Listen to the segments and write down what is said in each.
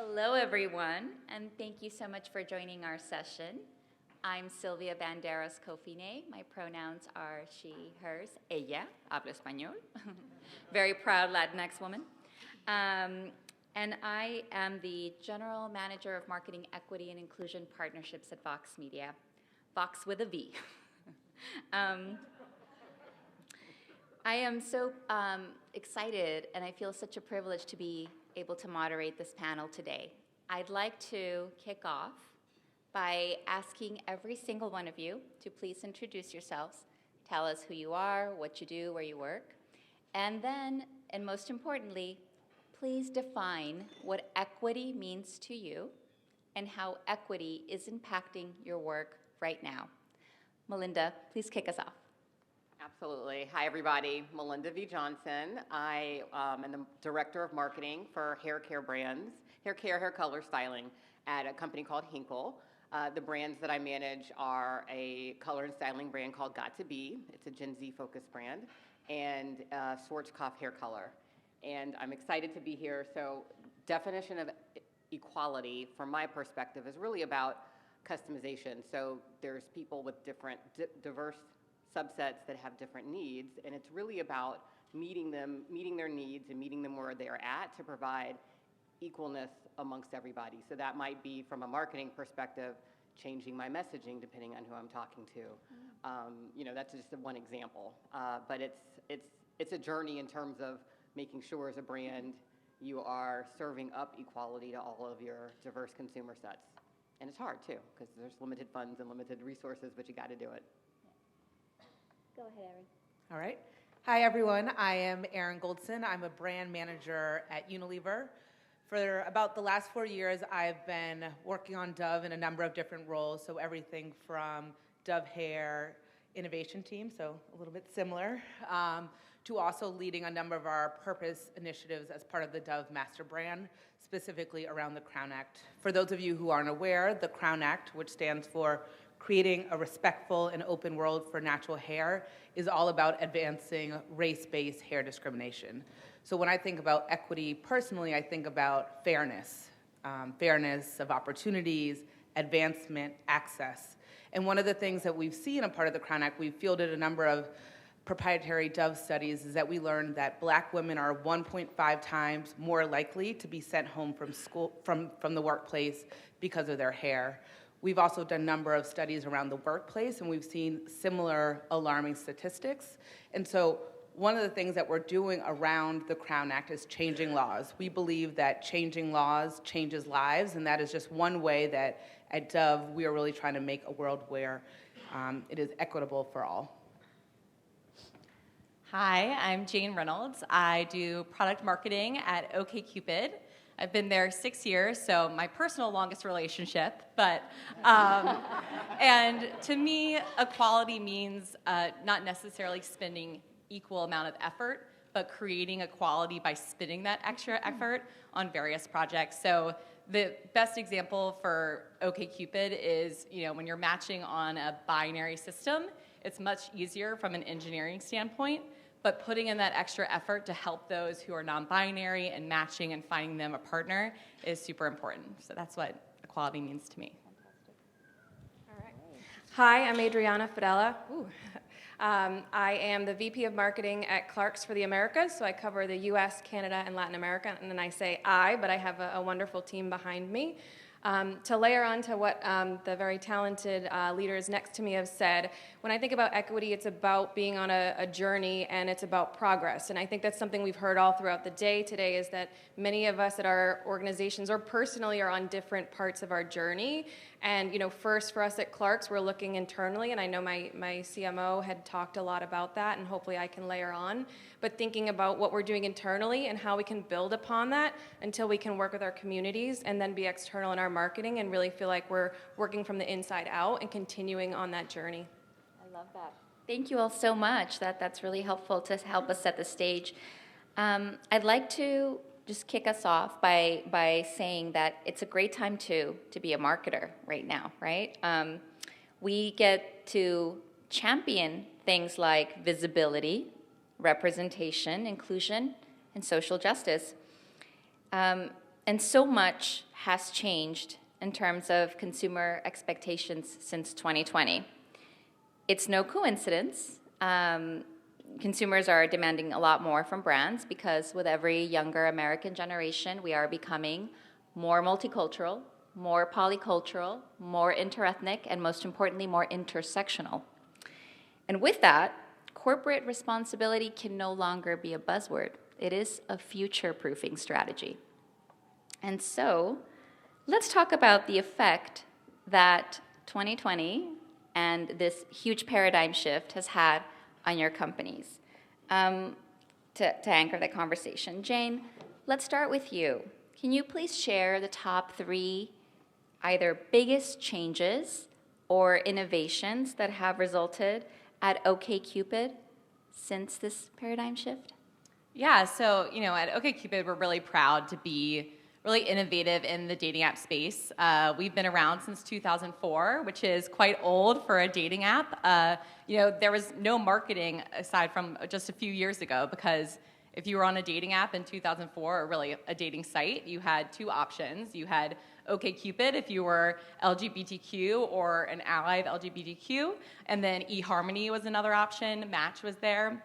Hello, everyone, and thank you so much for joining our session. I'm Sylvia Banderas Cofine. My pronouns are she, hers, ella, hablo español. Very proud Latinx woman. And I am the General Manager of Marketing Equity and Inclusion Partnerships at Vox Media. Vox with a V. I am so excited, and I feel such a privilege to be able to moderate this panel today. I'd like to kick off by asking every single one of you to please introduce yourselves, tell us who you are, what you do, where you work, and then, and most importantly, please define what equity means to you and how equity is impacting your work right now. Melinda, please kick us off. Absolutely. Hi, everybody. Melinda V. Johnson. I am the Director of Marketing for hair care brands, hair care, hair color styling at a company called Henkel. The brands that I manage are a color and styling brand called Got to Be. It's a Gen Z focused brand, and Schwarzkopf hair color. And I'm excited to be here. So definition of equality from my perspective is really about customization. So there's people with different diverse subsets that have different needs, and it's really about meeting their needs and meeting them where they're at to provide equalness amongst everybody. So that might be, from a marketing perspective, changing my messaging depending on who I'm talking to. That's just one example. But it's a journey in terms of making sure as a brand you are serving up equality to all of your diverse consumer sets. And it's hard too, because there's limited funds and limited resources, but you got to do it. Go ahead, Erin. All right. Hi, everyone. I am Erin Goldson. I'm a brand manager at Unilever. For about the last 4 years, I've been working on Dove in a number of different roles, so everything from Dove Hair Innovation Team, so a little bit similar, to also leading a number of our purpose initiatives as part of the Dove Master Brand, specifically around the Crown Act. For those of you who aren't aware, the Crown Act, which stands for Creating a Respectful and Open World for Natural Hair, is all about advancing race-based hair discrimination. So when I think about equity personally, I think about fairness, fairness of opportunities, advancement, access. And one of the things that we've seen a part of the Crown Act, we've fielded a number of proprietary Dove studies, is that we learned that Black women are 1.5 times more likely to be sent home from school, from the workplace because of their hair. We've also done a number of studies around the workplace, and we've seen similar alarming statistics. And so one of the things that we're doing around the Crown Act is changing laws. We believe that changing laws changes lives, and that is just one way that at Dove we are really trying to make a world where it is equitable for all. Hi, I'm Jane Reynolds. I do product marketing at OkCupid. I've been there 6 years, so my personal longest relationship, but, and to me, equality means not necessarily spending equal amount of effort, but creating equality by spending that extra effort on various projects. So the best example for OkCupid is, when you're matching on a binary system, it's much easier from an engineering standpoint, but putting in that extra effort to help those who are non-binary and matching and finding them a partner is super important. So that's what equality means to me. All right. Hi, I'm Adriana Fudala. I am the VP of Marketing at Clark's for the Americas, so I cover the US, Canada, and Latin America, and then I say I, but I have a wonderful team behind me. To layer on to what the very talented leaders next to me have said, when I think about equity, it's about being on a journey, and it's about progress. And I think that's something we've heard all throughout the day today, is that many of us at our organizations or personally are on different parts of our journey. And first for us at Clark's, we're looking internally, and I know my CMO had talked a lot about that, and hopefully I can layer on. But thinking about what we're doing internally and how we can build upon that until we can work with our communities and then be external in our marketing and really feel like we're working from the inside out and continuing on that journey. I love that. Thank you all so much. That's really helpful to help us set the stage. I'd like to just kick us off by saying that it's a great time to be a marketer right now, right? We get to champion things like visibility, representation, inclusion, and social justice. And And so much has changed in terms of consumer expectations since 2020. It's no coincidence. Consumers are demanding a lot more from brands because with every younger American generation, we are becoming more multicultural, more polycultural, more interethnic, and most importantly, more intersectional. And with that, corporate responsibility can no longer be a buzzword. It is a future-proofing strategy. And so, let's talk about the effect that 2020 and this huge paradigm shift has had on your companies. To anchor the conversation, Jane, let's start with you. Can you please share the top 3 either biggest changes or innovations that have resulted at OkCupid since this paradigm shift? Yeah, so at OkCupid, we're really proud to be really innovative in the dating app space. We've been around since 2004, which is quite old for a dating app. There was no marketing aside from just a few years ago, because if you were on a dating app in 2004, or really a dating site, you had 2 options. You had OkCupid if you were LGBTQ or an ally of LGBTQ, and then eHarmony was another option, Match was there.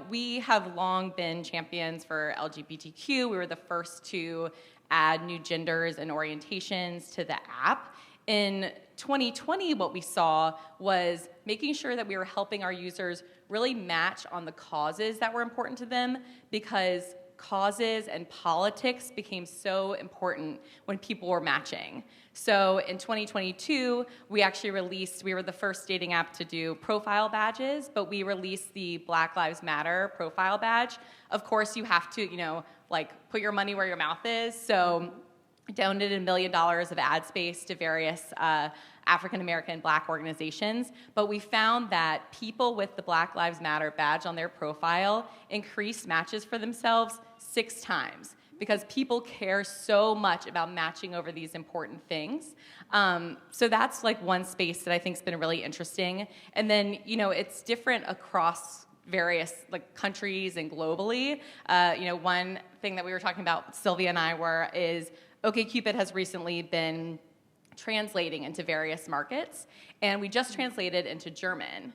We have long been champions for LGBTQ. We were the first to add new genders and orientations to the app. In 2020, what we saw was making sure that we were helping our users really match on the causes that were important to them, because causes and politics became so important when people were matching. So in 2022, we were the first dating app to do profile badges, but we released the Black Lives Matter profile badge. Of course, you have to, put your money where your mouth is. So donated $1 million of ad space to various African American Black organizations, but we found that people with the Black Lives Matter badge on their profile increased matches for themselves 6 times, because people care so much about matching over these important things. So that's one space that I think has been really interesting. And then, it's different across various countries and globally. One thing that we were talking about, Sylvia and I is OkCupid has recently been translating into various markets, and we just translated into German.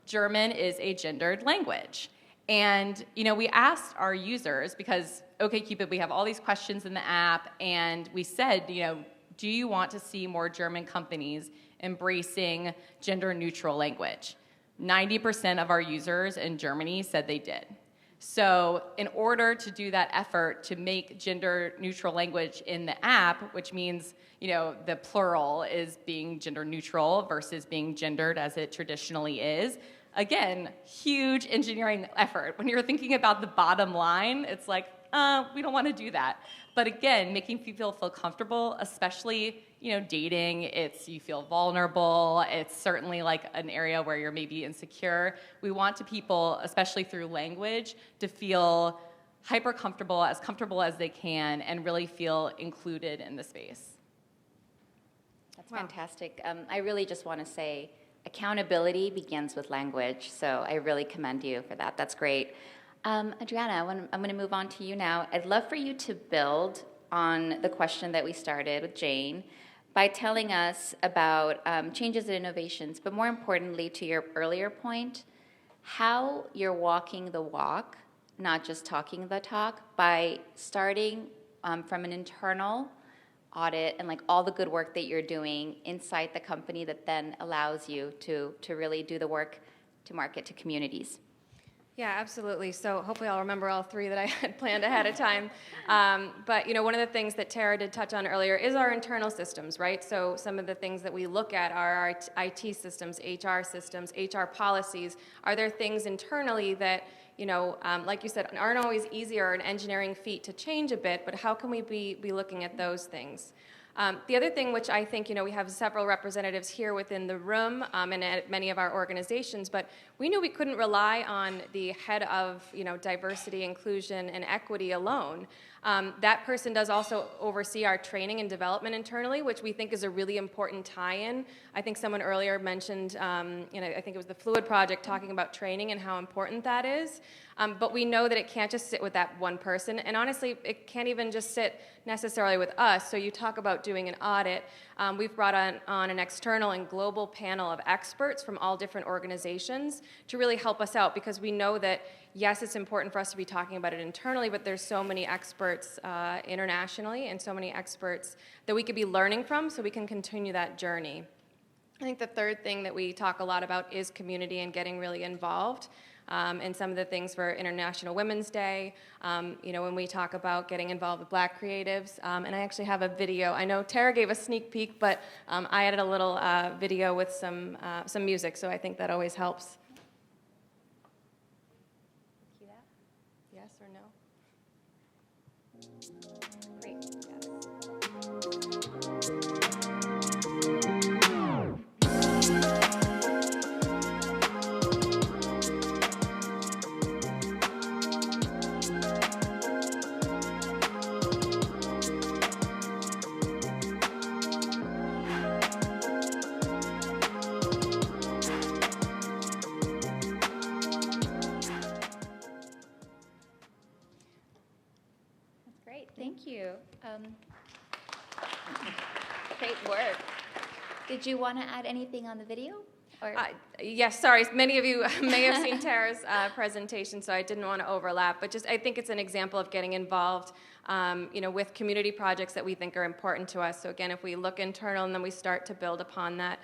German is a gendered language. And, we asked our users, because OkCupid, we have all these questions in the app, and we said, do you want to see more German companies embracing gender-neutral language? 90% of our users in Germany said they did. So in order to do that effort to make gender-neutral language in the app, which means, the plural is being gender-neutral versus being gendered as it traditionally is, again, huge engineering effort. When you're thinking about the bottom line, it's we don't want to do that. But again, making people feel comfortable, especially, dating, you feel vulnerable. It's certainly an area where you're maybe insecure. We want people, especially through language, to feel hyper comfortable as they can, and really feel included in the space. That's fantastic. I really just want to say, accountability begins with language, so I really commend you for that. That's great. Adriana, I'm going to move on to you now. I'd love for you to build on the question that we started with Jane by telling us about changes and innovations, but more importantly, to your earlier point, how you're walking the walk, not just talking the talk, by starting from an internal audit and all the good work that you're doing inside the company that then allows you to really do the work to market to communities. Yeah, absolutely. So hopefully I'll remember all 3 that I had planned ahead of time. But one of the things that Tara did touch on earlier is our internal systems, right? So some of the things that we look at are our IT systems, HR policies. Are there things internally that, like you said, aren't always easy or an engineering feat to change a bit, but how can we be looking at those things? The other thing, which I think, we have several representatives here within the room and at many of our organizations, but we knew we couldn't rely on the head of, diversity, inclusion, and equity alone. That person does also oversee our training and development internally, which we think is a really important tie-in. I think someone earlier mentioned, I think it was the Fluid Project, talking about training and how important that is. But we know that it can't just sit with that one person, and honestly, it can't even just sit necessarily with us. So you talk about doing an audit. We've brought on an external and global panel of experts from all different organizations to really help us out, because we know that, yes, it's important for us to be talking about it internally, but there's so many experts internationally and so many experts that we could be learning from, so we can continue that journey. I think the third thing that we talk a lot about is community and getting really involved. And some of the things for International Women's Day, when we talk about getting involved with Black creatives. And I actually have a video. I know Tara gave a sneak peek, but I added a little video with some music, so I think that always helps. Cue that? Yes or no? Great. Great, thank you. Great work. Did you want to add anything on the video? Or? Yes, sorry. Many of you may have seen Tara's presentation, so I didn't want to overlap. But just, I think it's an example of getting involved, with community projects that we think are important to us. So again, if we look internal and then we start to build upon that,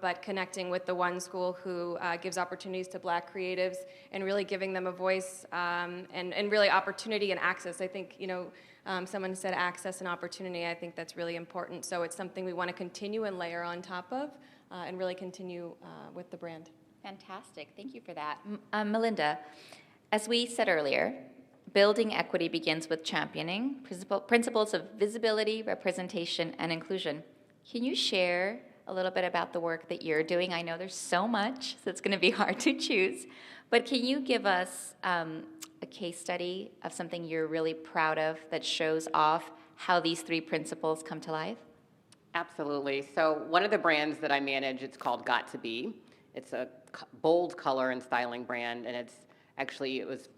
but connecting with the one school who gives opportunities to Black creatives and really giving them a voice and really opportunity and access. I think, someone said access and opportunity. I think that's really important. So it's something we want to continue and layer on top of and really continue with the brand. Fantastic, thank you for that. Melinda, as we said earlier, building equity begins with championing principles of visibility, representation, and inclusion. Can you share a little bit about the work that you're doing? I know there's so much, so it's going to be hard to choose, but can you give us a case study of something you're really proud of that shows off how these three principles come to life? Absolutely. So one of the brands that I manage, it's called Got to Be. It's a bold color and styling brand, and it was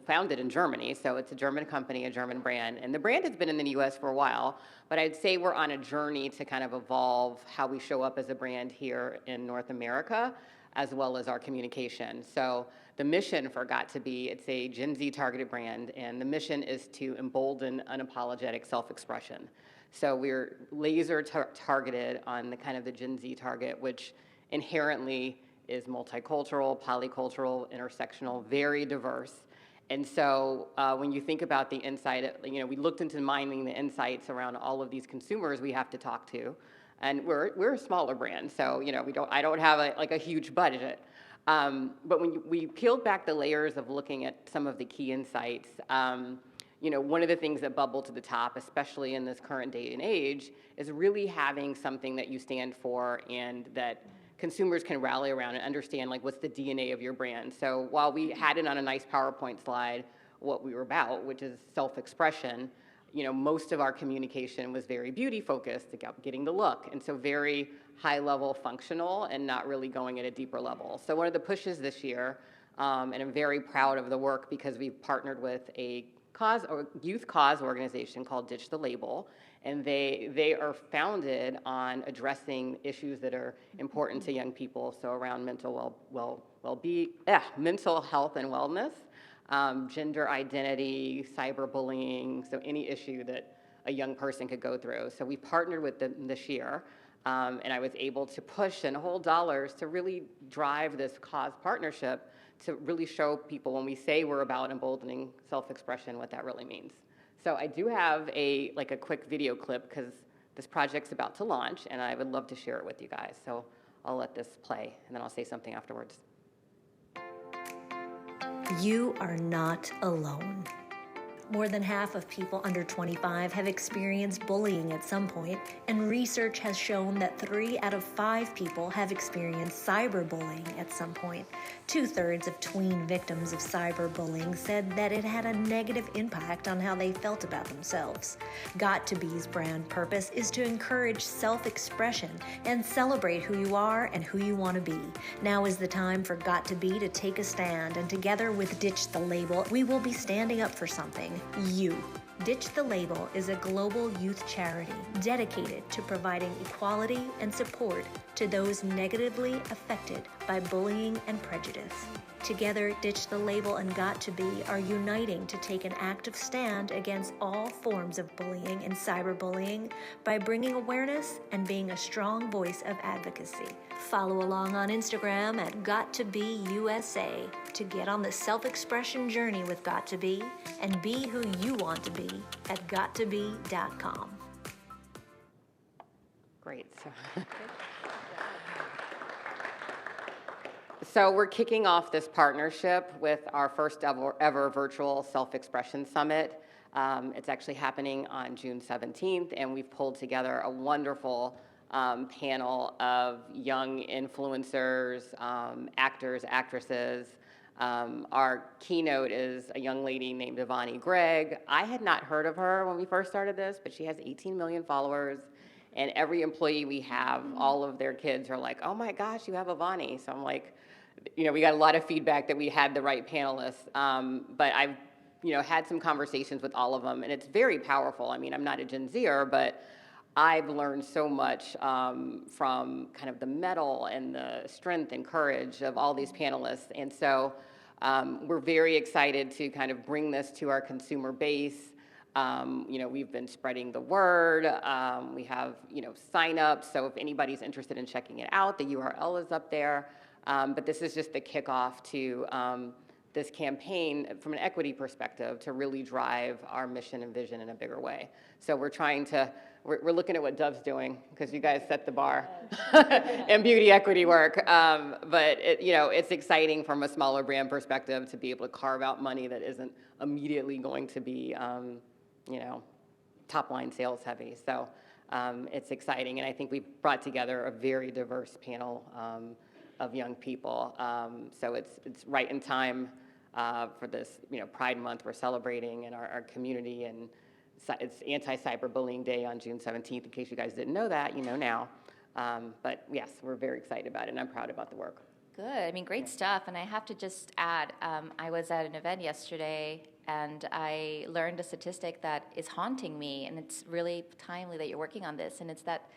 founded in Germany, so it's a German company, a German brand, and the brand has been in the U.S. for a while, but I'd say we're on a journey to kind of evolve how we show up as a brand here in North America, as well as our communication. So the mission for Got to Be, it's a Gen Z targeted brand, and the mission is to embolden unapologetic self-expression. So we're laser targeted on the kind of the Gen Z target, which inherently is multicultural, polycultural, intersectional, very diverse. And so when you think about the insight, we looked into mining the insights around all of these consumers we have to talk to. And we're a smaller brand, so I don't have a huge budget. But when we peeled back the layers of looking at some of the key insights, one of the things that bubbled to the top, especially in this current day and age, is really having something that you stand for and that consumers can rally around and understand, what's the DNA of your brand. So while we had it on a nice PowerPoint slide, what we were about, which is self-expression, most of our communication was very beauty-focused, getting the look, and so very high-level functional and not really going at a deeper level. So one of the pushes this year, and I'm very proud of the work because we've partnered with a youth cause organization called Ditch the Label, and they are founded on addressing issues that are important to young people, so around mental mental health and wellness, gender identity, cyberbullying, so any issue that a young person could go through. So we partnered with them this year, and I was able to push and hold dollars to really drive this cause partnership to really show people when we say we're about emboldening self-expression, what that really means. So I do have a quick video clip because this project's about to launch, and I would love to share it with you guys. So I'll let this play, and then I'll say something afterwards. You are not alone. More than half of people under 25 have experienced bullying at some point, and research has shown that 3 out of 5 people have experienced cyberbullying at some point. 2/3 of tween victims of cyberbullying said that it had a negative impact on how they felt about themselves. Got2Be's brand purpose is to encourage self-expression and celebrate who you are and who you want to be. Now is the time for Got2Be to take a stand, and together with Ditch the Label, we will be standing up for something. You. Ditch the Label is a global youth charity dedicated to providing equality and support to those negatively affected by bullying and prejudice. Together, Ditch the Label and Got2Be are uniting to take an active stand against all forms of bullying and cyberbullying by bringing awareness and being a strong voice of advocacy. Follow along on Instagram at Got2Be USA to get on the self-expression journey with Got2Be and be who you want to be at Got2Be.com. Great. So we're kicking off this partnership with our first ever virtual self-expression summit. It's actually happening on June 17th, and we've pulled together a wonderful panel of young influencers, actors, actresses. Our keynote is a young lady named Ivani Gregg. I had not heard of her when we first started this, but she has 18 million followers. And every employee we have, all of their kids are like, oh my gosh, you have Ivani. So I'm like, we got a lot of feedback that we had the right panelists. But I've, had some conversations with all of them, and it's very powerful. I mean, I'm not a Gen Zer, but I've learned so much from kind of the mettle and the strength and courage of all these panelists. And so we're very excited to kind of bring this to our consumer base. We've been spreading the word. We have, sign-ups. So if anybody's interested in checking it out, the URL is up there. But this is just the kickoff to this campaign from an equity perspective to really drive our mission and vision in a bigger way. So we're looking at what Dove's doing, because you guys set the bar in beauty equity work. But it's exciting from a smaller brand perspective to be able to carve out money that isn't immediately going to be, top line sales heavy. So it's exciting, and I think we've brought together a very diverse panel of young people. So it's right in time for this, Pride Month we're celebrating in our community, and it's Anti-Cyberbullying Day on June 17th. In case you guys didn't know that, you know now. But yes, we're very excited about it, and I'm proud about the work. Good. I mean, great stuff. And I have to just add, I was at an event yesterday, and I learned a statistic that is haunting me, and it's really timely that you're working on this, and it's that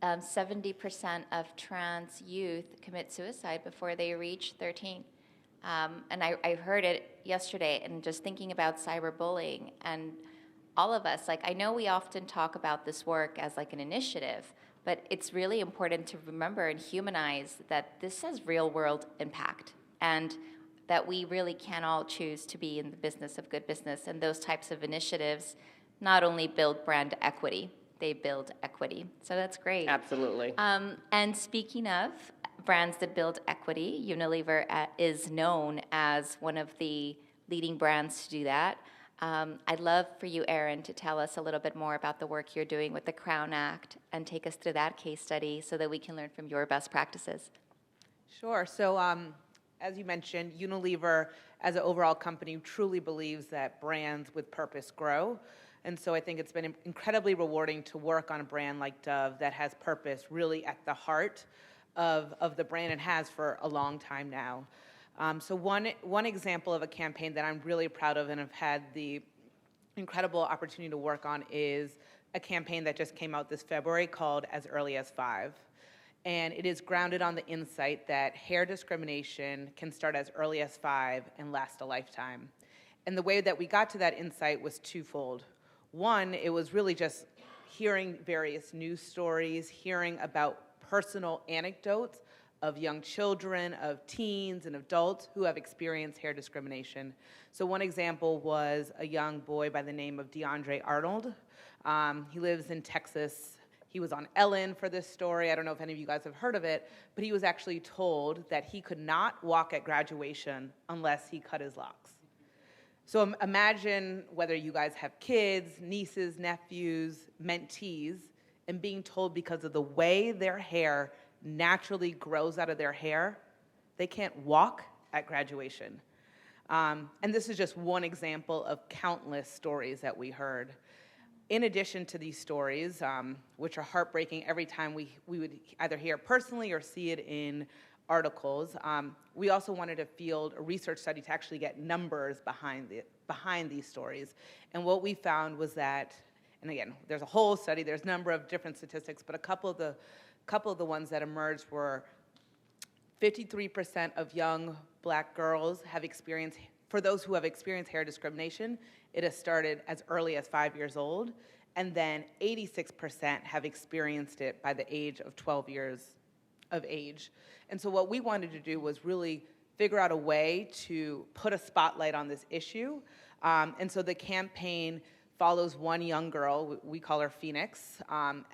70% of trans youth commit suicide before they reach 13. And I heard it yesterday, and just thinking about cyberbullying, and all of us, I know we often talk about this work as an initiative, but it's really important to remember and humanize that this has real world impact, and that we really can all choose to be in the business of good business. And those types of initiatives not only build brand equity, they build equity. So that's great. Absolutely. And speaking of brands that build equity, Unilever is known as one of the leading brands to do that. I'd love for you, Erin, to tell us a little bit more about the work you're doing with the Crown Act and take us through that case study so that we can learn from your best practices. Sure. So as you mentioned, Unilever, as an overall company, truly believes that brands with purpose grow. And so I think it's been incredibly rewarding to work on a brand like Dove that has purpose really at the heart of the brand, and has for a long time now. So one example of a campaign that I'm really proud of and have had the incredible opportunity to work on is a campaign that just came out this February called As Early as 5. And it is grounded on the insight that hair discrimination can start as early as 5 and last a lifetime. And the way that we got to that insight was twofold. One, it was really just hearing various news stories, hearing about personal anecdotes of young children, of teens and adults who have experienced hair discrimination. So one example was a young boy by the name of DeAndre Arnold. He lives in Texas. He was on Ellen for this story. I don't know if any of you guys have heard of it, but he was actually told that he could not walk at graduation unless he cut his locks. So imagine whether you guys have kids, nieces, nephews, mentees, and being told because of the way their hair naturally grows out of their hair, they can't walk at graduation. And this is just one example of countless stories that we heard. In addition to these stories, which are heartbreaking every time we would either hear personally or see it in articles, we also wanted to field a research study to actually get numbers behind these stories. And what we found was that, and again, there's a whole study, there's a number of different statistics, but a couple of the ones that emerged were 53% of young Black girls have experienced, for those who have experienced hair discrimination, it has started as early as 5 years old, and then 86% have experienced it by the age of 12 years of age. And so what we wanted to do was really figure out a way to put a spotlight on this issue. And so the campaign follows one young girl, we call her Phoenix,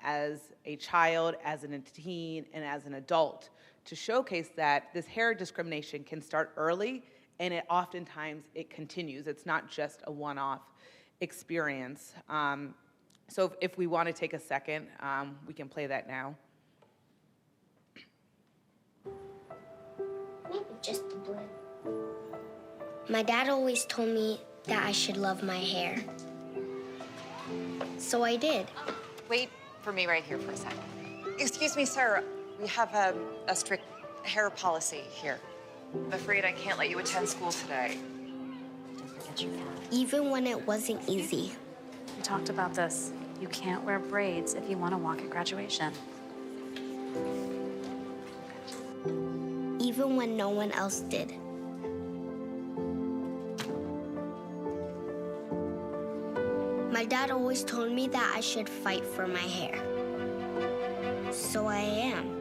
as a child, as a teen, and as an adult, to showcase that this hair discrimination can start early, and oftentimes it continues. It's not just a one-off experience. So if we want to take a second, we can play that now. Maybe just a blip. My dad always told me that I should love my hair. So I did. Wait for me right here for a second. Excuse me, sir. We have a strict hair policy here. I'm afraid I can't let you attend school today. Don't forget your hat. Even when it wasn't easy. We talked about this. You can't wear braids if you want to walk at graduation. Even when no one else did. My dad always told me that I should fight for my hair. So I am.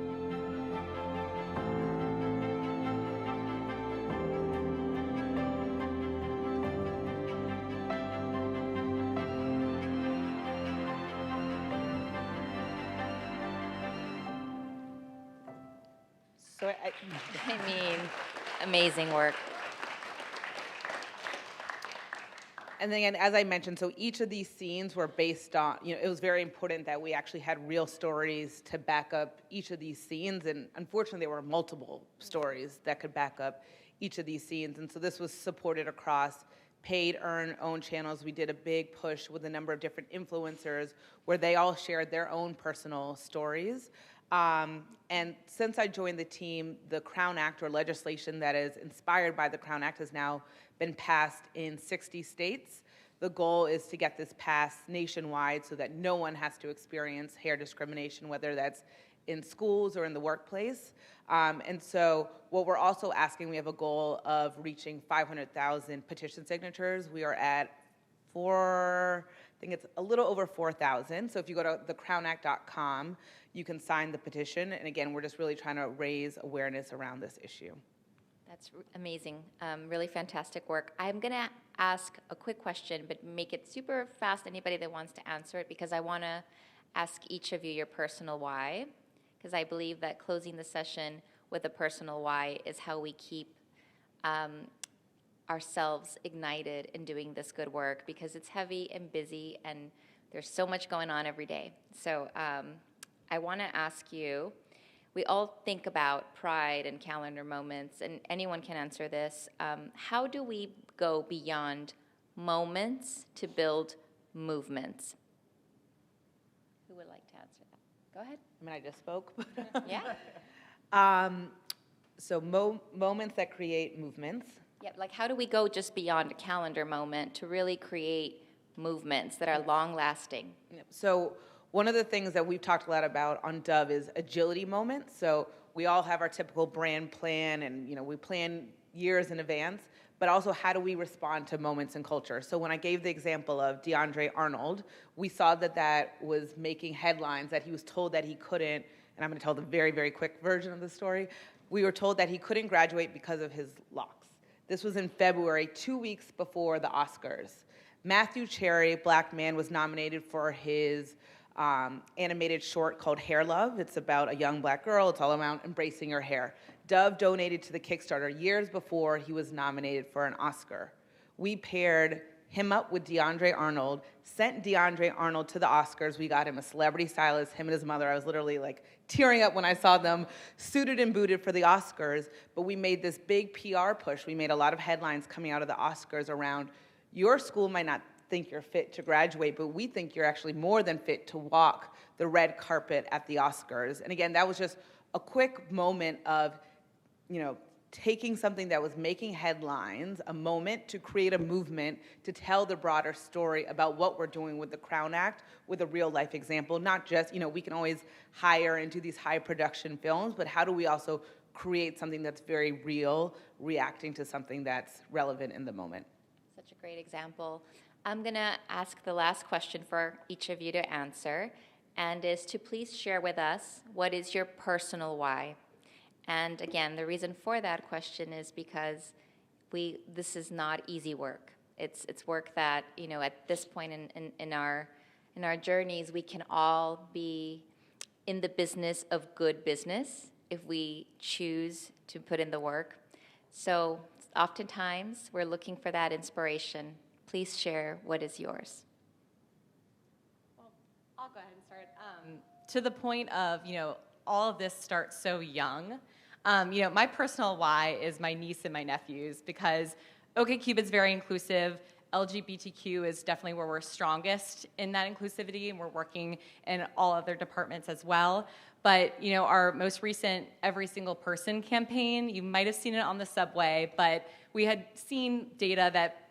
So I mean, amazing work. And then again, as I mentioned, so each of these scenes were based on, it was very important that we actually had real stories to back up each of these scenes. And unfortunately, there were multiple stories that could back up each of these scenes. And so this was supported across paid, earned, owned channels. We did a big push with a number of different influencers where they all shared their own personal stories. And since I joined the team, the Crown Act, or legislation that is inspired by the Crown Act, has now been passed in 60 states. The goal is to get this passed nationwide so that no one has to experience hair discrimination, whether that's in schools or in the workplace. And so what we're also asking, we have a goal of reaching 500,000 petition signatures. We are at I think it's a little over 4,000. So if you go to thecrownact.com, you can sign the petition. And again, we're just really trying to raise awareness around this issue. That's amazing. Really fantastic work. I'm going to ask a quick question, but make it super fast, anybody that wants to answer it, because I want to ask each of you your personal why, because I believe that closing the session with a personal why is how we keep ourselves ignited in doing this good work, because it's heavy and busy and there's so much going on every day. So I want to ask you, we all think about pride and calendar moments, and anyone can answer this. How do we go beyond moments to build movements? Who would like to answer that? Go ahead. I mean, I just spoke. Yeah. So moments that create movements. Yeah, like how do we go just beyond a calendar moment to really create movements that are long-lasting? So one of the things that we've talked a lot about on Dove is agility moments. So we all have our typical brand plan, and we plan years in advance, but also how do we respond to moments in culture? So when I gave the example of DeAndre Arnold, we saw that was making headlines, that he was told that he couldn't, and I'm going to tell the very, very quick version of the story. We were told that he couldn't graduate because of his locks. This was in February, 2 weeks before the Oscars. Matthew Cherry, Black man, was nominated for his animated short called Hair Love. It's about a young Black girl. It's all about embracing your hair. Dove donated to the Kickstarter years before he was nominated for an Oscar. we paired him up with DeAndre Arnold, sent DeAndre Arnold to the Oscars. We got him a celebrity stylist, him and his mother. I was literally like tearing up when I saw them suited and booted for the Oscars. But we made this big PR push. We made a lot of headlines coming out of the Oscars around, your school might not think you're fit to graduate, but we think you're actually more than fit to walk the red carpet at the Oscars. And again, that was just a quick moment of, taking something that was making headlines, a moment to create a movement to tell the broader story about what we're doing with the Crown Act with a real life example, not just, we can always hire and do these high production films, but how do we also create something that's very real, reacting to something that's relevant in the moment? Such a great example. I'm going to ask the last question for each of you to answer, and is to please share with us, what is your personal why? And again, the reason for that question is because this is not easy work. It's work that, at this point in our journeys, we can all be in the business of good business if we choose to put in the work. So oftentimes, we're looking for that inspiration. Please share what is yours. Well, I'll go ahead and start. To the point of, all of this starts so young. My personal why is my niece and my nephews, because OkCupid is very inclusive. LGBTQ is definitely where we're strongest in that inclusivity, and we're working in all other departments as well. But, our most recent Every Single Person campaign, you might have seen it on the subway, but we had seen data that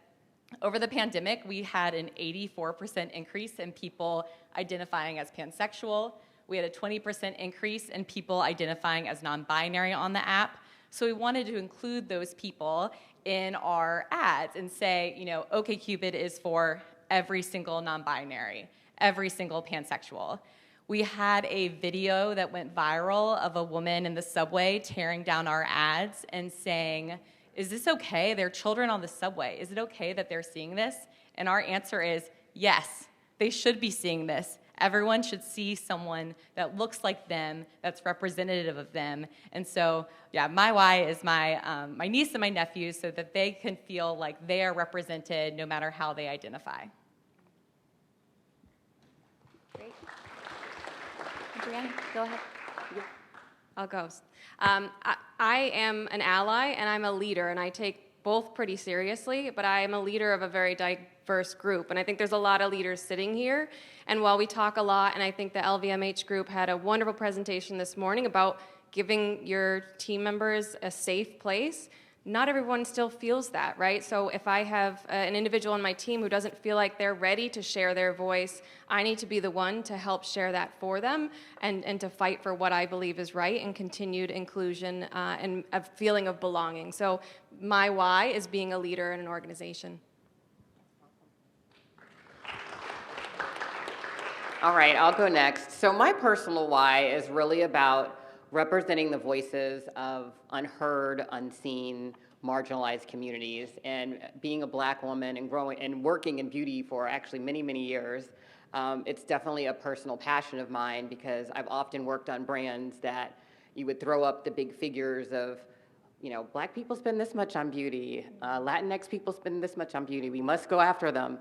over the pandemic, we had an 84% increase in people identifying as pansexual. We had a 20% increase in people identifying as non-binary on the app. So we wanted to include those people in our ads and say, OkCupid is for every single non-binary, every single pansexual. We had a video that went viral of a woman in the subway tearing down our ads and saying, is this okay? There are children on the subway. Is it okay that they're seeing this? And our answer is yes, they should be seeing this. Everyone should see someone that looks like them, that's representative of them. And so, my why is my niece and my nephews, so that they can feel like they are represented no matter how they identify. Great. Adriana, go ahead. I'll go. I am an ally and I'm a leader, and I take both pretty seriously, but I am a leader of a very diverse group, and I think there's a lot of leaders sitting here. And while we talk a lot, and I think the LVMH group had a wonderful presentation this morning about giving your team members a safe place, not everyone still feels that, right? So if I have an individual on my team who doesn't feel like they're ready to share their voice, I need to be the one to help share that for them and to fight for what I believe is right and continued inclusion and a feeling of belonging. So my why is being a leader in an organization. All right, I'll go next. So my personal why is really about representing the voices of unheard, unseen, marginalized communities. And being a Black woman and growing and working in beauty for actually many, many years, it's definitely a personal passion of mine, because I've often worked on brands that you would throw up the big figures of, Black people spend this much on beauty, Latinx people spend this much on beauty, we must go after them.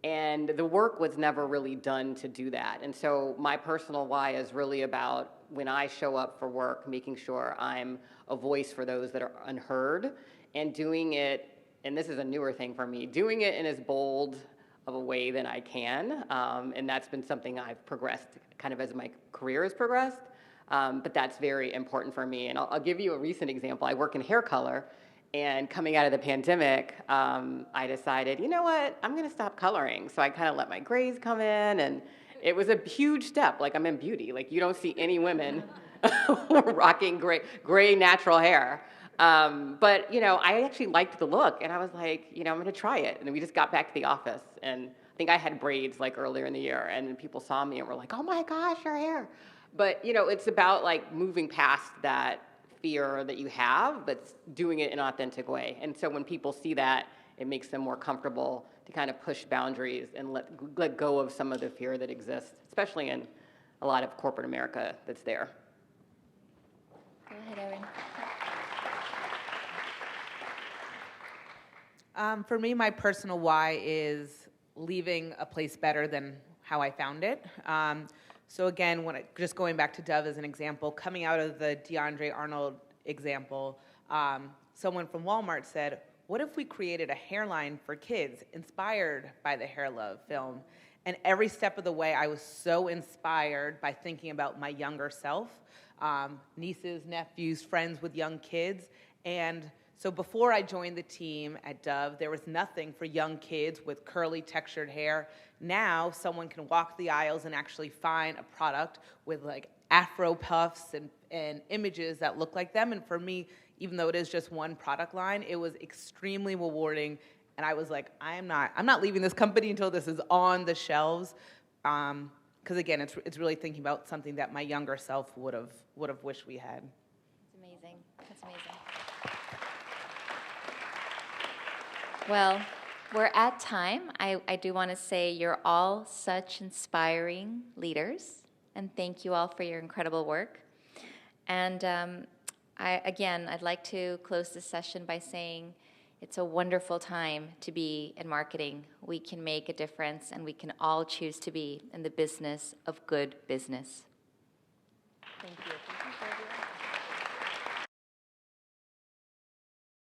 And the work was never really done to do that. And so my personal why is really about, when I show up for work, making sure I'm a voice for those that are unheard, and doing it, and this is a newer thing for me, doing it in as bold of a way than I can. And that's been something I've progressed kind of as my career has progressed. But that's very important for me. And I'll give you a recent example. I work in hair color. And coming out of the pandemic, I decided, you know what, I'm gonna stop coloring. So I kind of let my grays come in, and it was a huge step. Like, I'm in beauty. Like, you don't see any women rocking gray natural hair. But, I actually liked the look, and I was like, I'm gonna try it. And then we just got back to the office, and I think I had braids like earlier in the year, and people saw me and were like, oh my gosh, your hair. But, it's about like moving past that fear that you have, but doing it in an authentic way. And so when people see that, it makes them more comfortable to kind of push boundaries and let go of some of the fear that exists, especially in a lot of corporate America that's there. Go ahead, Erin. For me, my personal why is leaving a place better than how I found it. So again, just going back to Dove as an example, coming out of the DeAndre Arnold example, someone from Walmart said, what if we created a hairline for kids inspired by the Hair Love film? And every step of the way, I was so inspired by thinking about my younger self, nieces, nephews, friends with young kids. And so before I joined the team at Dove, there was nothing for young kids with curly, textured hair. Now, someone can walk the aisles and actually find a product with like afro puffs and images that look like them. And for me, even though it is just one product line, it was extremely rewarding. And I was like, I'm not leaving this company until this is on the shelves. Because again, it's really thinking about something that my younger self would have wished we had. That's amazing. That's amazing. Well, we're at time. I do want to say you're all such inspiring leaders, and thank you all for your incredible work. And I'd like to close this session by saying it's a wonderful time to be in marketing. We can make a difference, and we can all choose to be in the business of good business. Thank you.